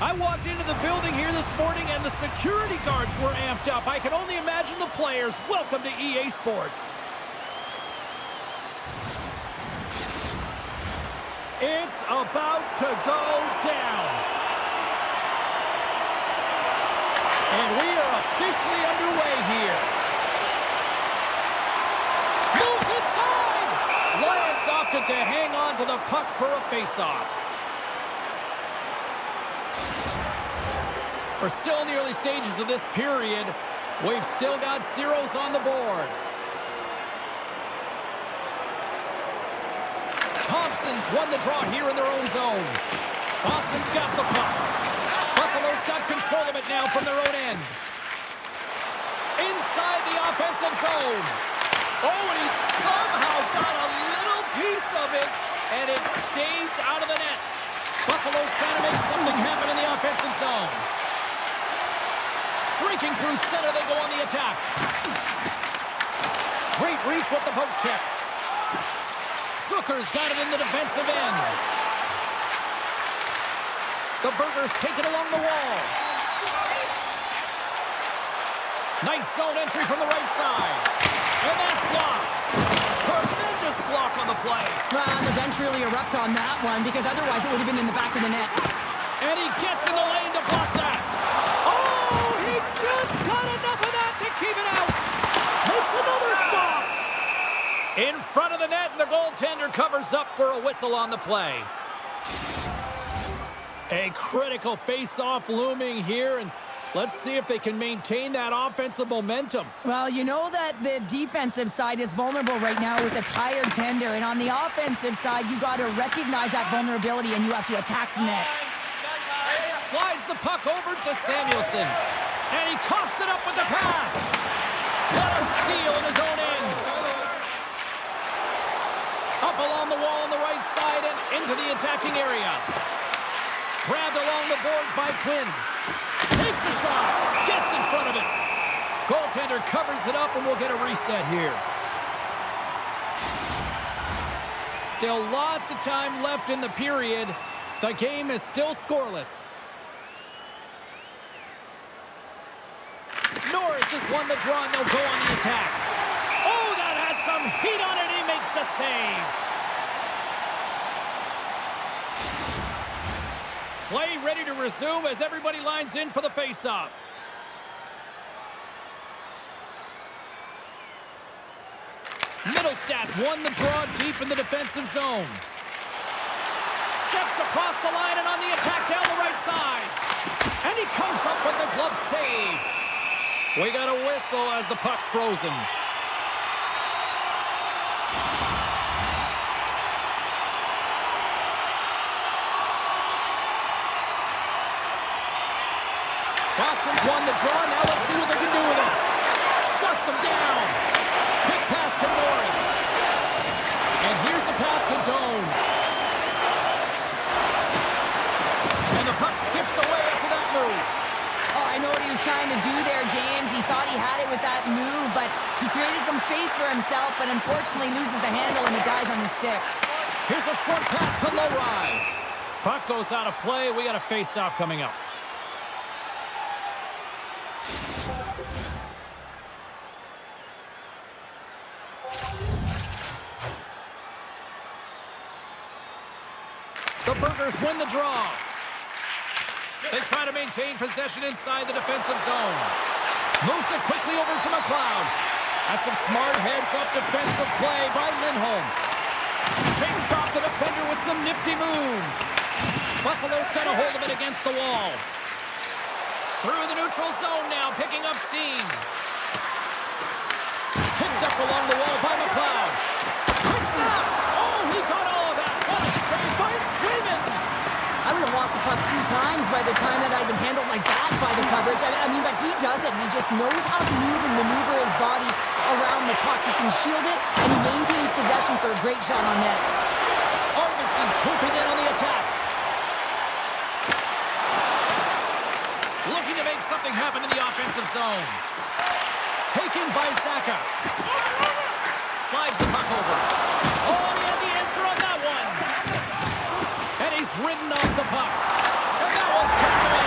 I walked into the building here this morning and the security guards were amped up. I can only imagine the players. Welcome to EA Sports. It's about to go down. And we are officially underway here. Moves inside. Lions opted to hang on to the puck for a faceoff. We're still in the early stages of this period. We've still got zeros on the board. Thompson's won the draw here in their own zone. Boston's got the puck. Buffalo's got control of it now from their own end. Inside the offensive zone. Oh, and he somehow got a little piece of it, and it stays out of the net. Buffalo's trying to make something happen in the offensive zone. Streaking through center, they go on the attack. Great reach with the poke check. Zucker's got it in the defensive end. The Burgers take it along the wall. Nice zone entry from the right side. And that's blocked. Tremendous block on the play. Well, the bench really erupts on that one because otherwise it would have been in the back of the net. And he gets in the lane to block that. Oh, he just got enough of that to keep it out. Makes another stop. In front of the net, and the goaltender covers up for a whistle on the play. A critical face-off looming here, and let's see if they can maintain that offensive momentum. Well, you know that the defensive side is vulnerable right now with a tired tender, and on the offensive side, you got to recognize that vulnerability, and you have to attack the net. Slides the puck over to Samuelson, and he coughs it up with the pass. What a steal in his own end. Up along the wall on the right side and into the attacking area. Grabbed along the boards by Quinn. Takes a shot. Gets in front of it. Goaltender covers it up and we'll get a reset here. Still lots of time left in the period. The game is still scoreless. Norris has won the draw and they'll go on the attack. Oh, that has some heat on it. He makes the save. Play ready to resume as everybody lines in for the faceoff. Middlestats won the draw deep in the defensive zone. Steps across the line and on the attack down the right side. And he comes up with the glove save. We got a whistle as the puck's frozen. Boston's won the draw. Now let's see what they can do with it. Shuts him down. Quick pass to Norris. And here's the pass to Doan. And the puck skips away after that move. Oh, I know what he was trying to do there, James. He thought he had it with that move, but he created some space for himself, but unfortunately loses the handle and it dies on his stick. Here's a short pass to Lowry. Puck goes out of play. We got a face-off coming up. The Burgers win the draw. They try to maintain possession inside the defensive zone. Moves it quickly over to McLeod. That's some smart heads-up defensive play by Lindholm. Shakes off the defender with some nifty moves. Buffalo's got a hold of it against the wall. Through the neutral zone now, picking up steam. Picked up along the wall by McLeod. Quick snap! Oh, he got all of that. What a save by Swayman! I would have lost the puck 3 times by the time that I'd been handled like that by the coverage. I mean, but he does it. He just knows how to move and maneuver his body around the puck. He can shield it, and he maintains possession for a great shot on net. Arvidsson swooping in on the attack. Looking to make something happen in the offensive zone. Taken by Zaka. Slides the puck over. Oh, he had the answer on that one. And he's ridden off the puck. And that one's turned away.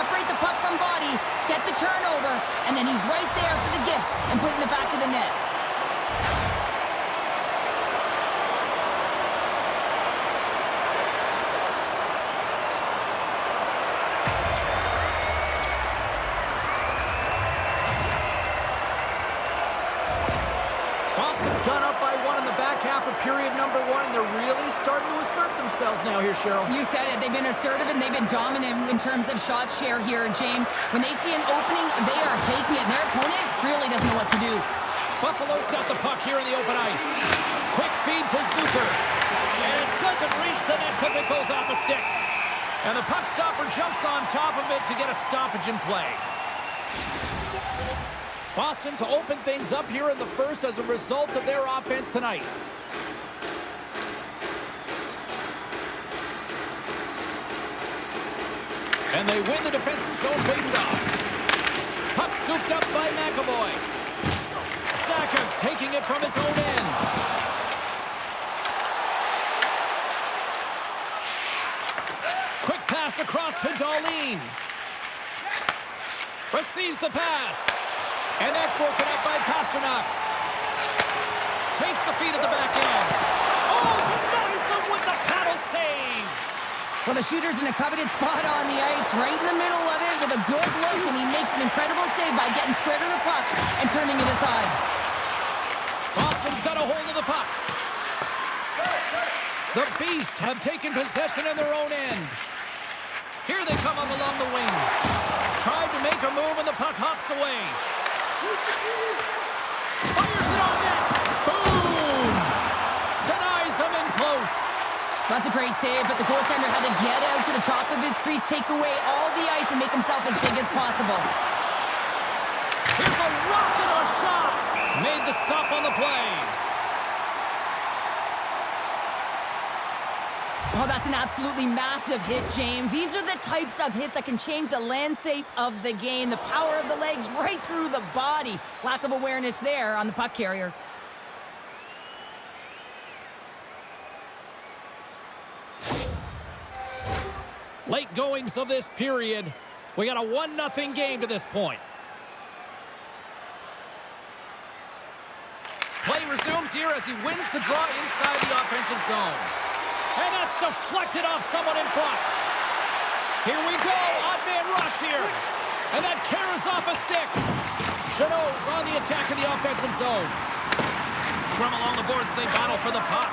separate the puck from body, get the turnover, and then he's right there for the gift and put it in the back of the net. Boston's gone up by 1 in the back half of period number 1, and they're really starting to assert themselves now here, Cheryl. You said it. They've been assertive and they've been dominant in terms of shot share here, James. When they see an opening, they are taking it, and their opponent really doesn't know what to do. Buffalo's got the puck here in the open ice. Quick feed to Zucker. And it doesn't reach the net because it goes off a stick. And the puck stopper jumps on top of it to get a stoppage in play. Boston's opened things up here in the first as a result of their offense tonight. And they win the defensive zone faceoff. Puck scooped up by McAvoy. Sakas taking it from his own end. Quick pass across to Dahlin. Receives the pass. And that's broken up by Pasternak. Takes the feed at the back end. Oh, denies him with the paddle save. Well, the shooter's in a coveted spot on the ice, right in the middle of it with a good look, and he makes an incredible save by getting square to the puck and turning it aside. Boston's got a hold of the puck. The Beast have taken possession in their own end. Here they come up along the wing. Tried to make a move, and the puck hops away. Fires it on net. Boom! Denies him in close. That's a great save, but the goaltender had to get out to the top of his crease, take away all the ice, and make himself as big as possible. Here's a rocket of a shot. Made the stop on the play. Oh, that's an absolutely massive hit, James. These are the types of hits that can change the landscape of the game. The power of the legs right through the body. Lack of awareness there on the puck carrier. Late goings of this period. We got a 1-0 game to this point. Play resumes here as he wins the draw inside the offensive zone. And that's deflected off someone in front. Here we go, odd-man rush here. And that carries off a stick. Jeannot's on the attack in the offensive zone. Scrum along the boards, they battle for the puck.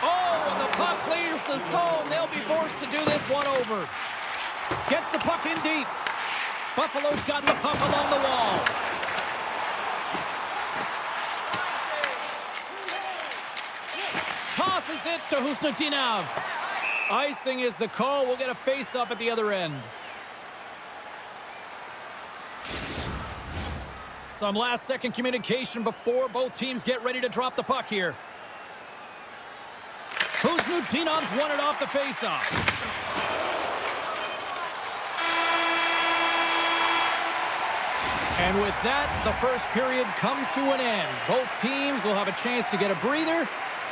Oh, and the puck clears the zone. They'll be forced to do this one over. Gets the puck in deep. Buffalo's got the puck along the wall. Tosses it to Husnutinov. Icing is the call. We'll get a face-up at the other end. Some last-second communication before both teams get ready to drop the puck here. Husnutinov's won it off the face-off. And with that, the first period comes to an end. Both teams will have a chance to get a breather,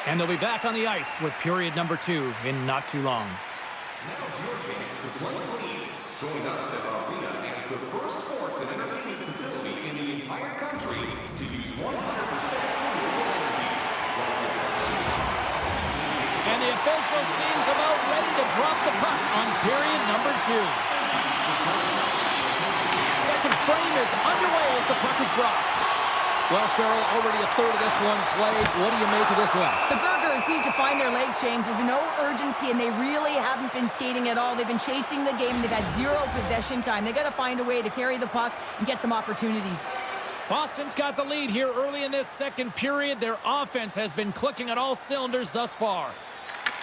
and they'll be back on the ice with period number 2 in not too long. Now's your chance to play clean. Join us at our arena as the first sports and entertainment facility in the entire country to use 100% renewable energy. And the official seems about ready to drop the puck on period number 2. Second frame is underway as the puck is dropped. Well, Cheryl, already a third of this one played. What do you make of this one? The Burgers need to find their legs, James. There's been no urgency, and they really haven't been skating at all. They've been chasing the game. They've had zero possession time. They got to find a way to carry the puck and get some opportunities. Boston's got the lead here early in this second period. Their offense has been clicking on all cylinders thus far.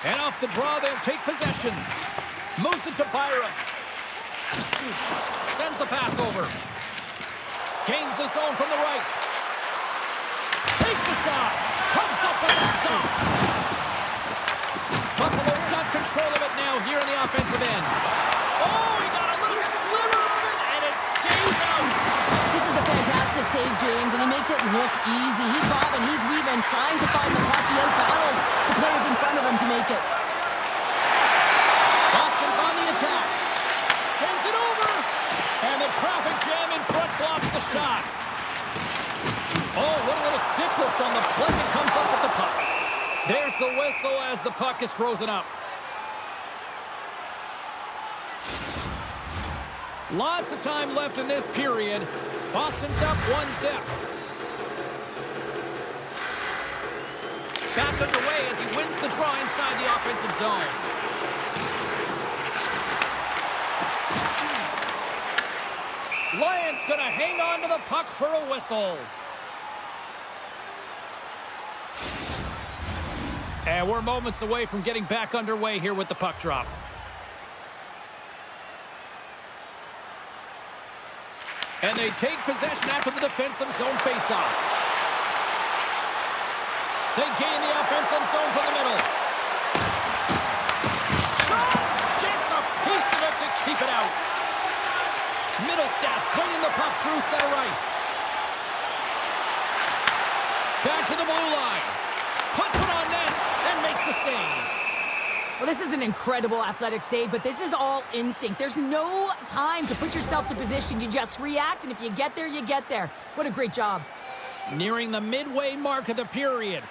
And off the draw, they'll take possession. Moves it to Byram. Sends the pass over. Gains the zone from the right. Takes the shot. Comes up with a stop. Buffalo's got control of it now here in the offensive end. Oh, he got a little sliver of it, and it stays out. This is a fantastic save, James, and he makes it look easy. He's bobbing, he's weaving, trying to find the puck. He outbattles the players in front of him to make it. Boston's on the attack. Sends it over. shot. Oh, what a little stick lift on the play and comes up with the puck. There's the whistle as the puck is frozen up. Lots of time left in this period. Boston's up 1-0. Back underway as he wins the draw inside the offensive zone. Lions gonna hang on to the puck for a whistle. And we're moments away from getting back underway here with the puck drop. And they take possession after the defensive zone faceoff. They gain the offensive zone from the middle. Gets a piece of it to keep it out. Middlestat swinging the puck through center ice. Back to the blue line. Puts it on net and makes the save. Well, this is an incredible athletic save, but this is all instinct. There's no time to put yourself to position. You just react, and if you get there, you get there. What a great job. Nearing the midway mark of the period.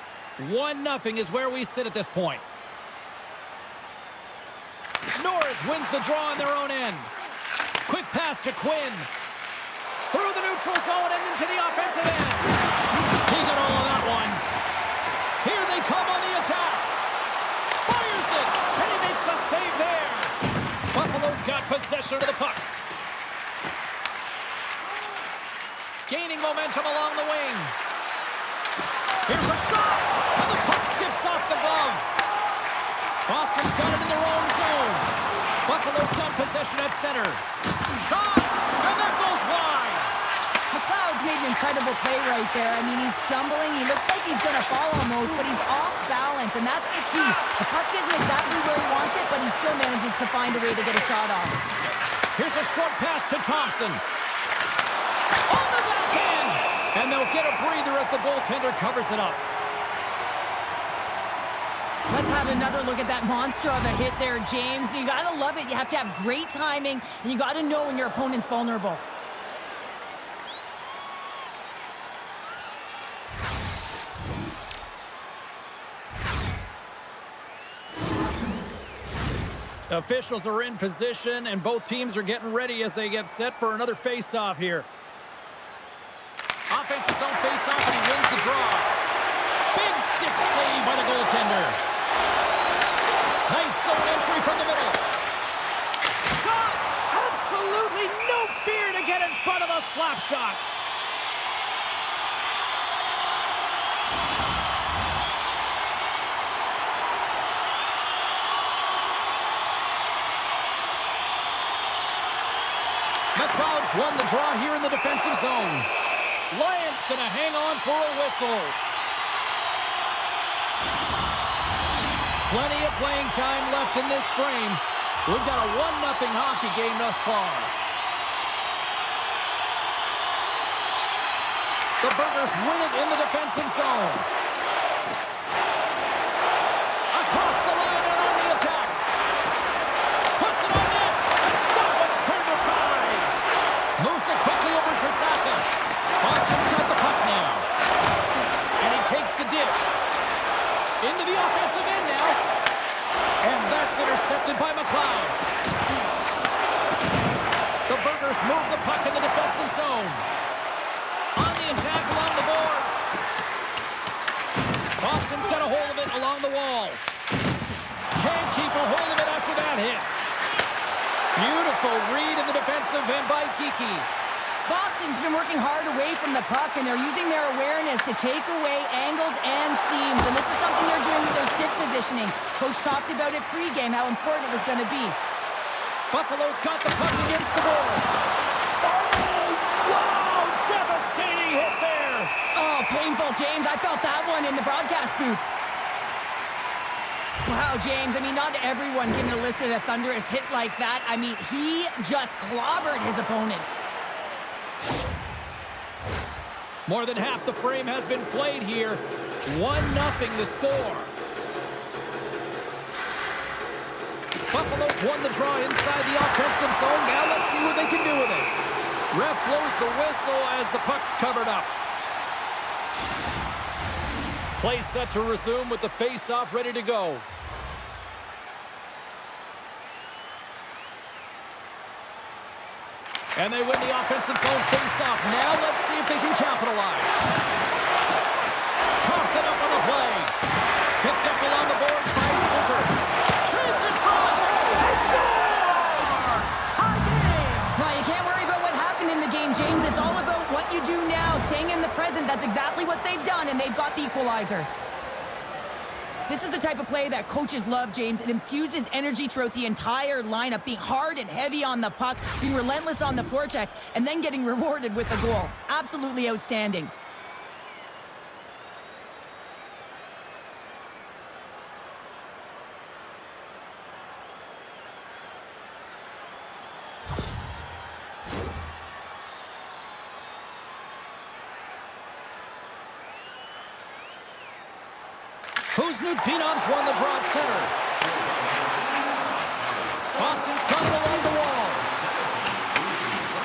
1-0 is where we sit at this point. Norris wins the draw on their own end. Quick pass to Quinn. Through the neutral zone and into the offensive end. He got all of that one. Here they come on the attack. Fires it, and he makes a save there. Buffalo's got possession of the puck. Gaining momentum along the wing. Here's a shot, and the puck skips off the glove. Boston's got it in their own zone. Buffalo's got possession at center. Shot, and that goes wide. McLeod's made an incredible play right there. I mean, he's stumbling. He looks like he's going to fall almost, but he's off balance, and that's the key. The puck isn't exactly where he wants it, but he still manages to find a way to get a shot off. Here's a short pass to Thompson. On the backhand, and they'll get a breather as the goaltender covers it up. Let's have another look at that monster of a hit there, James. You got to love it. You have to have great timing, and you got to know when your opponent's vulnerable. Officials are in position, and both teams are getting ready as they get set for another face-off here. Offensive zone face-off, and he wins the draw. Big stick save by the goaltender. Nice zone entry from the middle. Shot! Absolutely no fear to get in front of the slap shot. McLeod's won the draw here in the defensive zone. Lions gonna hang on for a whistle. Plenty of playing time left in this frame. We've got a 1-0 hockey game thus far. The Burgers win it in the defensive zone. Across the line and on the attack. Puts it on net, and that one's turned aside. Moves it quickly over to Saka. Boston's got the puck now. And he takes the dish. Into the offensive end now. And that's intercepted by McLeod. The Burgers move the puck in the defensive zone. On the attack along the boards. Boston's got a hold of it along the wall. Can't keep a hold of it after that hit. Beautiful read in the defensive end by Geekie. Boston's been working hard away from the puck, and they're using their awareness to take away angles and seams, and this is something they're doing with their stick positioning. Coach talked about it pregame, how important it was going to be. Buffalo's got the puck against the boards. Oh, wow! Devastating hit there! Oh, painful, James. I felt that one in the broadcast booth. Wow, James, I mean, not everyone can elicit a thunderous hit like that. I mean, he just clobbered his opponent. More than half the frame has been played here. 1-0 the score. Buffalo's won the draw inside the offensive zone. Now let's see what they can do with it. Ref blows the whistle as the puck's covered up. Play set to resume with the face-off ready to go. And they win the offensive zone face-off. Now let's see if they can capitalize. Coughs it up on the play. Picked up along the boards by Zucker. Chance in front. And scores! Tie game! Well, you can't worry about what happened in the game, James. It's all about what you do now, staying in the present. That's exactly what they've done, and they've got the equalizer. This is the type of play that coaches love, James. It infuses energy throughout the entire lineup, being hard and heavy on the puck, being relentless on the forecheck, and then getting rewarded with a goal. Absolutely outstanding. Kuznikov's won the draw at center. Boston's coming along the wall.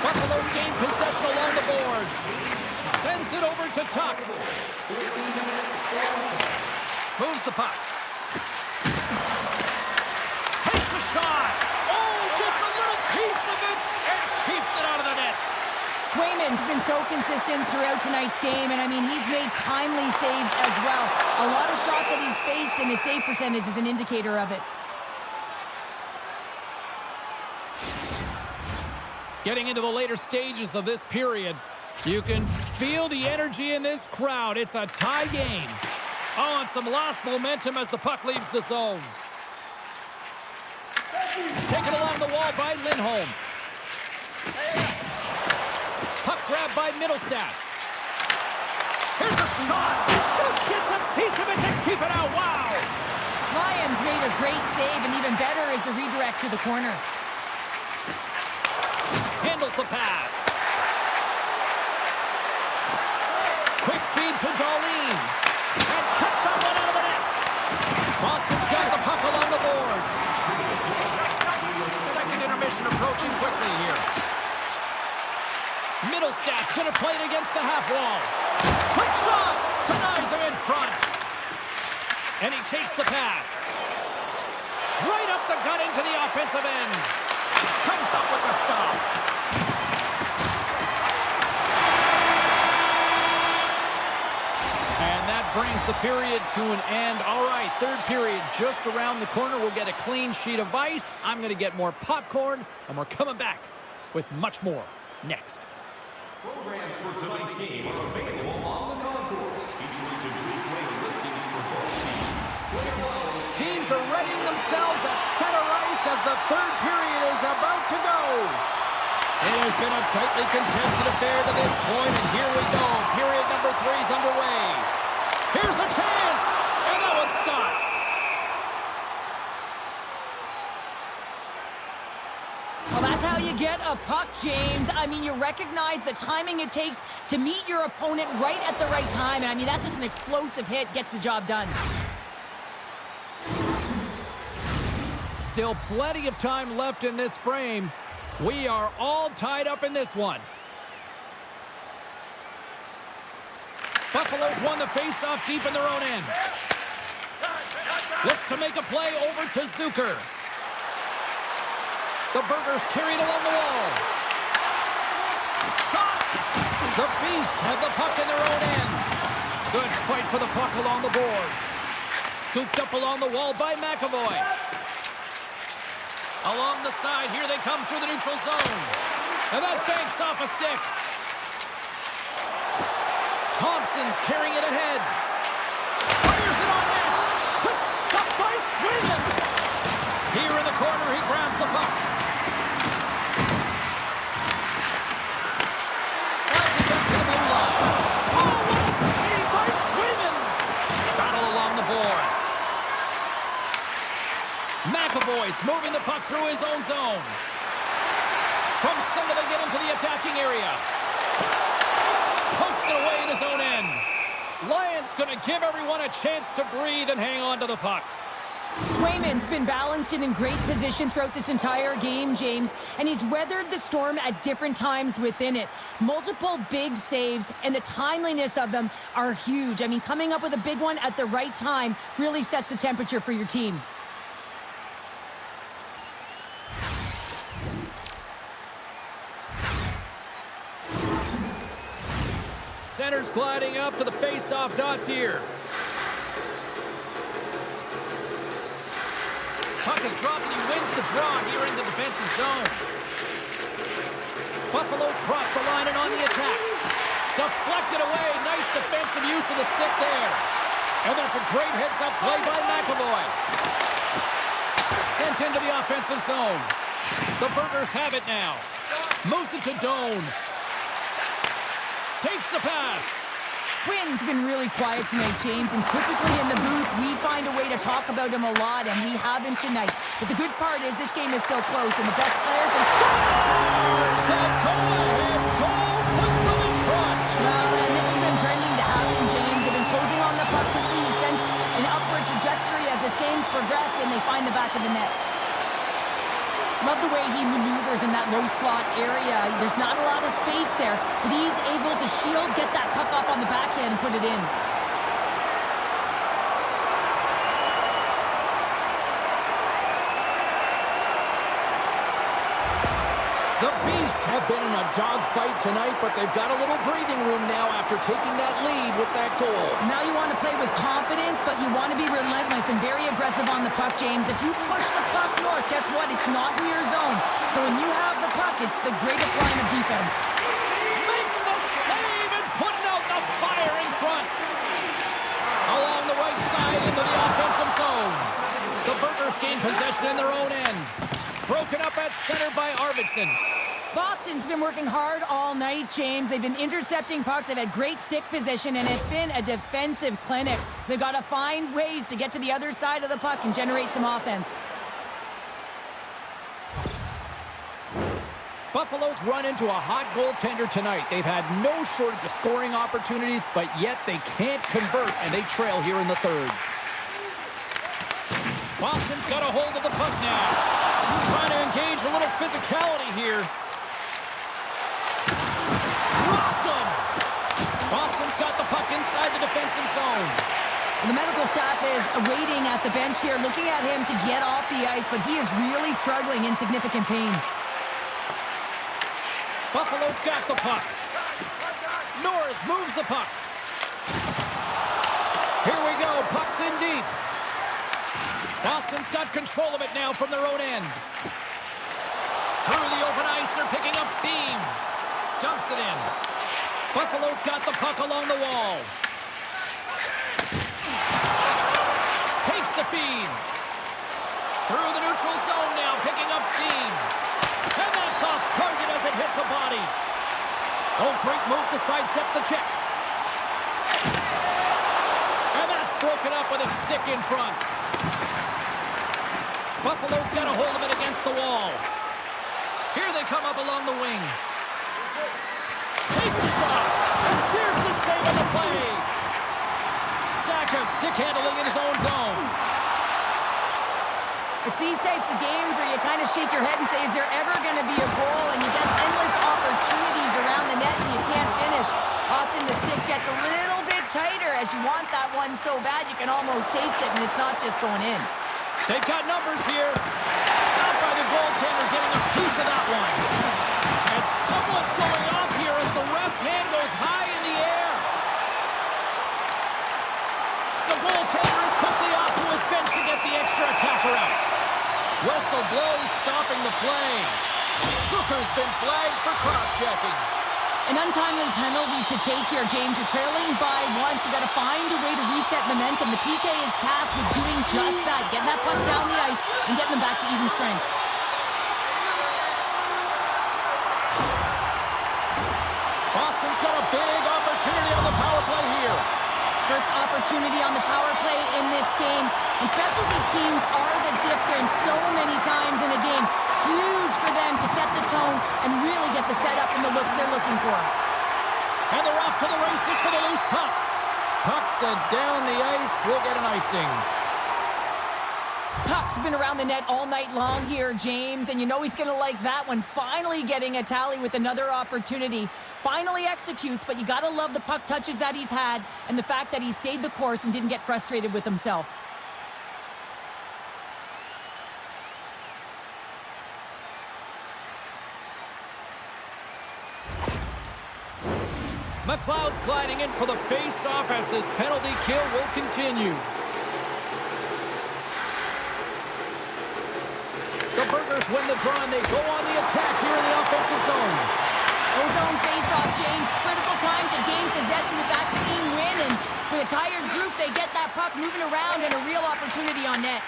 Buffalo's gained possession along the boards. Sends it over to Tuck. Moves the puck. Takes a shot. Oh, gets a little piece of it and keeps it out of the net. Swayman's been so consistent throughout tonight's game, and I mean, he's made timely saves as well. A lot of shots that he's faced, and his save percentage is an indicator of it. Getting into the later stages of this period, you can feel the energy in this crowd. It's a tie game. Oh, and some lost momentum as the puck leaves the zone. Taken along the wall by Lindholm. Puck grab by Middlestat. Here's a shot. Just gets a piece of it to keep it out. Wow. Lyons made a great save, and even better is the redirect to the corner. Handles the pass. Quick feed to Darlene. And kept that one out of the net. Boston's got the puck along the boards. Second intermission approaching quickly here. Middlestat's going to play it against the half wall. Quick shot! Denies him in front. And he takes the pass. Right up the gut into the offensive end. Comes up with the stop. And that brings the period to an end. All right, third period just around the corner. We'll get a clean sheet of ice. I'm going to get more popcorn, and we're coming back with much more next. Programs for tonight's game are available on the concourse, featuring complete player listings for both teams. Teams are readying themselves at center ice as the third period is about to go. It has been a tightly contested affair to this point, and here we go. Period number 3 is underway. Here's a chance, and that was stopped. Well, that's how you get a puck, James. I mean, you recognize the timing it takes to meet your opponent right at the right time. And I mean, that's just an explosive hit, gets the job done. Still plenty of time left in this frame. We are all tied up in this one. Buffalo's won the faceoff deep in their own end. Looks to make a play over to Zucker. The Burgers carried along the wall. Shot! The Beast have the puck in their own end. Good fight for the puck along the boards. Scooped up along the wall by McAvoy. Along the side, here they come through the neutral zone. And that banks off a stick. Thompson's carrying it ahead. Fires it on net. Quick stop by Sweden. Here in the corner, he grabs the puck. Slides it back to the blue line. Oh, what a save by Sweden. Battle along the boards. McAvoy's moving the puck through his own zone. From center, they get into the attacking area. Pokes it away in his own end. Lyons going to give everyone a chance to breathe and hang on to the puck. Swayman's been balanced and in great position throughout this entire game, James, and he's weathered the storm at different times within it. Multiple big saves, and the timeliness of them are huge. I mean, coming up with a big one at the right time really sets the temperature for your team. Center's gliding up to the face-off dots here. Puck is dropped and he wins the draw here in the defensive zone. Buffalo's crossed the line and on the attack. Deflected away. Nice defensive use of the stick there. And that's a great heads-up play by McAvoy. Sent into the offensive zone. The Burgers have it now. Moves it to Doan. Takes the pass. Quinn's been really quiet tonight, James, and typically in the booth, we find a way to talk about him a lot, and we haven't tonight. But the good part is this game is still close, and the best players, they Scores! That goal puts them in front. Well, and this has been trending to happen, James. They've been closing on the puck quickly. He sends an upward trajectory as this game's progressed, and they find the back of the net. Love the way he maneuvers in that low slot area. There's not a lot of space there, but he's able to shield, get that puck up on the backhand, and put it in. The Beast have been in a dogfight tonight, but they've got a little breathing room now after taking that lead with that goal. Now you want to play with confidence, but you want to be relentless and very aggressive on the puck, James. If you push the puck north, guess what? It's not in your zone. So when you have the puck, it's the greatest line of defense. Makes the save and putting out the fire in front. Along the right side into the offensive zone. The Burgers gain possession in their own end. Broken up at center by Arvidsson. Boston's been working hard all night, James. They've been intercepting pucks. They've had great stick position, and it's been a defensive clinic. They've got to find ways to get to the other side of the puck and generate some offense. Buffalo's run into a hot goaltender tonight. They've had no shortage of scoring opportunities, but yet they can't convert, and they trail here in the third. Boston's got a hold of the puck now. Trying to engage a little physicality here. Rocked him! Boston's got the puck inside the defensive zone. The medical staff is waiting at the bench here, looking at him to get off the ice, but he is really struggling in significant pain. Buffalo's got the puck. Norris moves the puck. Here we go. Puck's in deep. Boston's got control of it now from their own end. Through the open ice, they're picking up steam. Dumps it in. Buffalo's got the puck along the wall. Takes the feed. Through the neutral zone now, picking up steam. And that's off target as it hits a body. Oh, great move to sidestep the check. And that's broken up with a stick in front. Buffalo's got a hold of it against the wall. Here they come up along the wing. Takes a shot. And there's the save on the play. Saka stick handling in his own zone. It's these types of games where you kind of shake your head and say, is there ever going to be a goal? And you get endless opportunities around the net and you can't finish. Often the stick gets a little bit tighter as you want that one so bad you can almost taste it and it's not just going in. They've got numbers here. Stopped by the goaltender, getting a piece of that one. And somewhat's going off here as the ref's hand goes high in the air. The goaltender is quickly off to his bench to get the extra attacker out. Whistle blows, stopping the play. Zucker's been flagged for cross-checking. An untimely penalty to take here, James. You're trailing by once. You've got to find a way to reset momentum. The PK is tasked with doing just that, getting that puck down the ice and getting them back to even strength. Boston's got a big opportunity on the power play here. First opportunity on the power play in this game. And specialty teams are the difference so many times in a game. Huge for them to set the tone and really get the setup and the looks they're looking for. And they're off to the races for the loose puck. Puck sent down the ice. We'll get an icing. Puck's been around the net all night long here, James, and you know he's going to like that one. Finally getting a tally with another opportunity. Finally executes, but you got to love the puck touches that he's had and the fact that he stayed the course and didn't get frustrated with himself. McLeod's gliding in for the face-off as this penalty kill will continue. The Burghers win the draw and they go on the attack here in the offensive zone. Ozone face-off, James. Critical time to gain possession with that clean win, and with a tired group, they get that puck moving around and a real opportunity on net.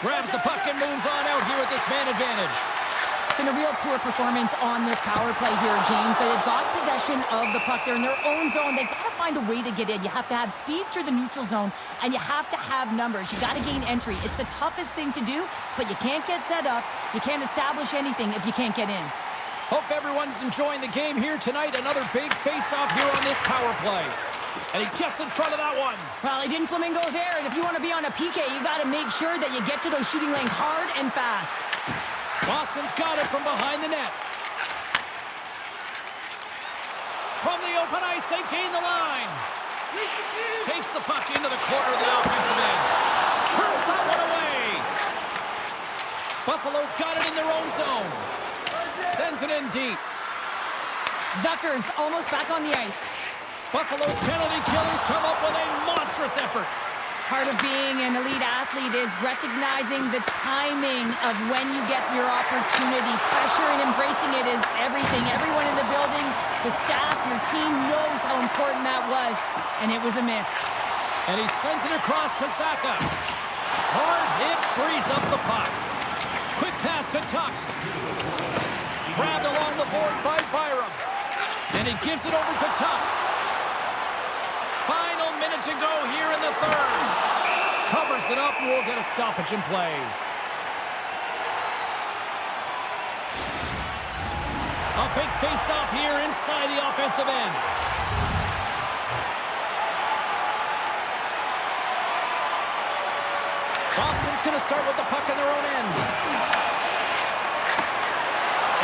Grabs the puck and moves on out here with this man advantage. Been a real poor performance on this power play here, James, but they've got possession of the puck. They're in their own zone. They've got to find a way to get in. You have to have speed through the neutral zone, and you have to have numbers. You got to gain entry. It's the toughest thing to do, but you can't get set up. You can't establish anything if you can't get in. Hope everyone's enjoying the game here tonight. Another big face-off here on this power play. And he gets in front of that one. Well, he didn't flamingo there, and if you want to be on a PK, you got to make sure that you get to those shooting lanes hard and fast. Boston's got it from behind the net. From the open ice, they gain the line. Takes the puck into the corner of the offensive end. Turns that one away. Buffalo's got it in their own zone. Sends it in deep. Zucker's almost back on the ice. Buffalo's penalty killers come up with a monstrous effort. Part of being an elite athlete is recognizing the timing of when you get your opportunity. Pressure and embracing it is everything. Everyone in the building, the staff, your team knows how important that was, and it was a miss. And he sends it across to Saka. Hard hit frees up the puck. Quick pass to Tuck. Grabbed along the boards by Byram. And he gives it over to Tuck. Final minute to go here in the third. Covers it up, and we'll get a stoppage in play. A big face-off here inside the offensive end. Boston's going to start with the puck in their own end.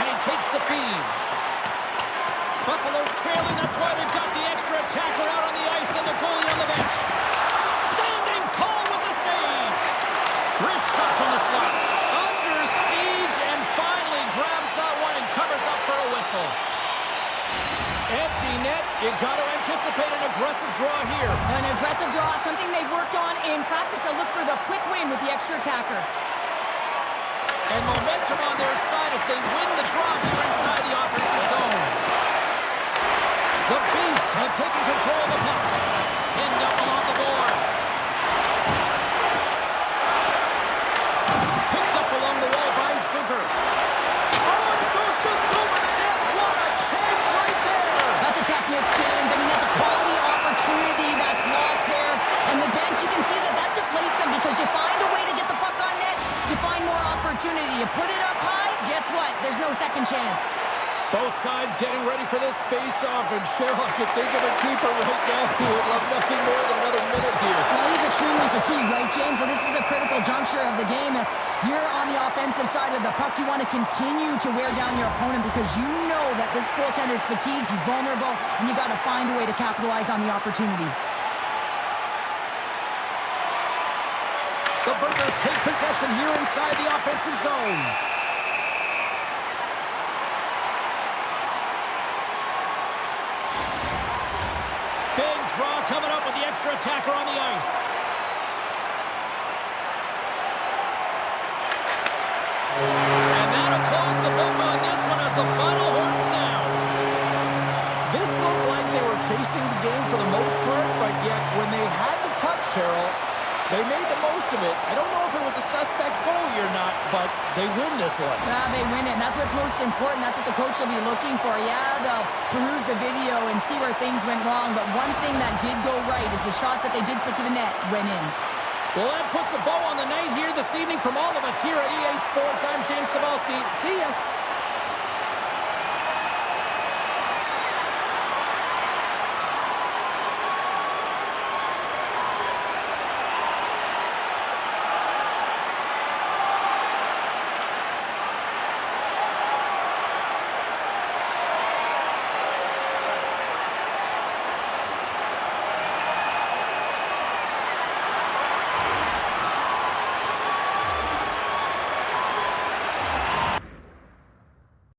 And he takes the feed. Buffalo's trailing, that's why they've got the extra attacker out on the ice and the goalie on the bench. Standing tall with the save. Wrist shot from the slot. Under siege and finally grabs that one and covers up for a whistle. Empty net, you got to anticipate an aggressive draw here. An aggressive draw, something they've worked on in practice. They'll look for the quick win with the extra attacker. And momentum on their side as they win the draw here inside the offensive zone. The Beast have taken control of the puck. Pinned up along the boards. Picked up along the wall by Zucker. Oh, and it goes just over the net. What a chance right there. That's a tough miss, James. I mean, that's a quality opportunity that's lost there. And the bench, you can see that that deflates them because you find a way to get the puck on net, you find more opportunity. You put it up high, guess what? There's no second chance. Both sides getting ready for this face-off, and Cheryl, I could think of a keeper right now who would love nothing more than another minute here. Well, he's extremely fatigued, right, James? So this is a critical juncture of the game. If you're on the offensive side of the puck, you want to continue to wear down your opponent because you know that this goaltender is fatigued, he's vulnerable, and you got to find a way to capitalize on the opportunity. The Burghers take possession here inside the offensive zone. Big draw coming up with the extra attacker on the ice. And that'll close the book on this one as the final horn sounds. This looked like they were chasing the game for the most part, but yet when they had the puck, Cheryl, they made the most of it. I don't know if it was a suspect goalie or not, but they win this one. They win it, and that's what's most important. That's what the coach will be looking for. Yeah, they'll peruse the video and see where things went wrong, but one thing that did go right is the shots that they did put to the net went in. Well, that puts a bow on the night here this evening from all of us here at EA Sports. I'm James Cebulski. See ya.